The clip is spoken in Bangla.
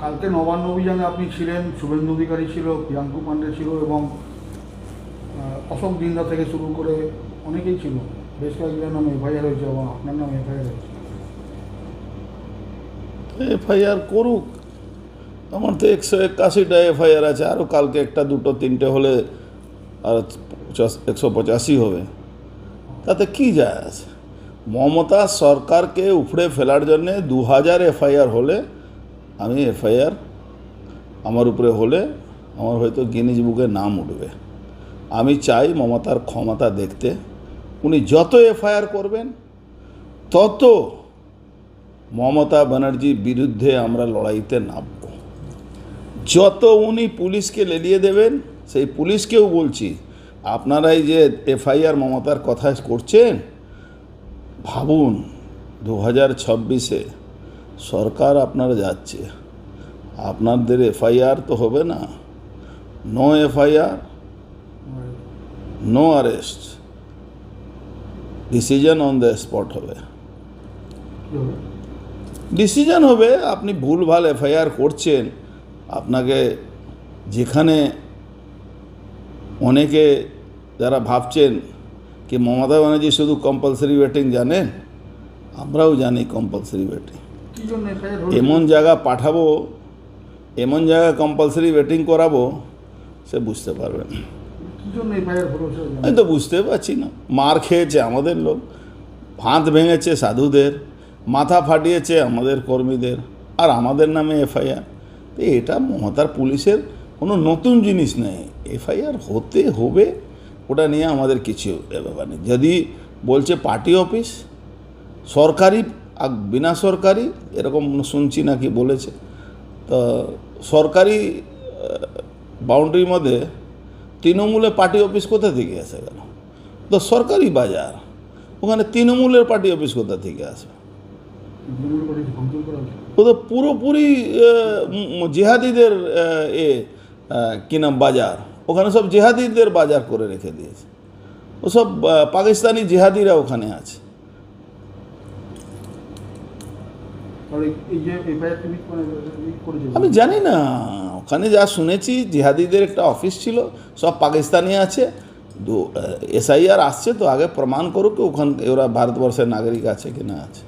কালকে নবান্ন অভিযানে আপনি ছিলেন, শুভেন্দু অধিকারী ছিল, প্রিয়াঙ্কু পাণ্ডে ছিল এবং অশোক দিন্দা থেকে শুরু করে অনেকেই ছিল। বেশ কয়েকজনের নামে এফআইআর হয়েছে এবং আপনার নামে এফআইআর হয়েছে। এফআইআর করুক, আমার তো 181টা এফআইআর আছে, আরও কালকে একটা দুটো তিনটে হলে আর 185 হবে, তাতে কি যায় আছে? মমতা সরকারকে উপড়ে ফেলার জন্যে 2000 এফআইআর হলে আমি এফআইআর আমার উপরে হলে আমার হয়তো গিনিজ বুকে নাম উঠবে। আমি চাই মমতার ক্ষমতা দেখতে। উনি যত এফআইআর করবেন তত মমতা ব্যানার্জির বিরুদ্ধে আমরা লড়াইতে নামব। যত উনি পুলিশকে লেলিয়ে দেবেন, সেই পুলিশকেও বলছি, আপনারাই যে এফআইআর মমতার কথা করছেন, ভাবুন 2026-এ সরকার আপনারা যাচ্ছে, আপনাদের এফআইআর তো হবে না। No FIR, no arrest, decision on the spot হবে। ডিসিশন হবে আপনি ভুলভাল এফআইআর করছেন। আপনাকে যেখানে অনেকে যারা ভাবছেন কি মমতা ব্যানার্জি শুধু কম্পালসারি ভোটিং জানেন, আমরাও জানি কম্পালসারি ভোটিং। এমন জায়গা পাঠাবো, এমন জায়গা কম্পালসারি ভোটিং করাবো, সে বুঝতে পারবেন। আমি তো বুঝতে পারছি না। মার খেয়েছে আমাদের লোক, ভাঁত ভেঙেছে সাধুদের, মাথা ফাটিয়েছে আমাদের কর্মীদের, আর আমাদের নামে এফআইআর। এটা মমতার পুলিশের কোনো নতুন জিনিস নেই, এফআইআর হতে হবে, ওটা নিয়ে আমাদের কিছু ব্যাপার নেই। যদি বলছে পার্টি অফিস সরকারি বিনা সরকারি এরকম শুনছি নাকি বলেছে, তো সরকারি বাউন্ডারির মধ্যে তৃণমূলের পার্টি অফিস কোথা থেকে আসে গেল? তো সরকারি বাজার, ওখানে তৃণমূলের পার্টি অফিস কোথা থেকে আসবে? ও তো পুরোপুরি জেহাদিদের কি নাম বাজার, ওখানে সব জেহাদিদের বাজার করে রেখে দিয়েছে। ওসব পাকিস্তানি জেহাদিরা ওখানে আছে। আমি জানি না, ওখানে যা শুনেছি জেহাদিদের একটা অফিস ছিল, সব পাকিস্তানি আছে। এসআইআর আসছে তো আগে প্রমাণ করুক ওখানে ওরা ভারতবর্ষের নাগরিক আছে কি না আছে।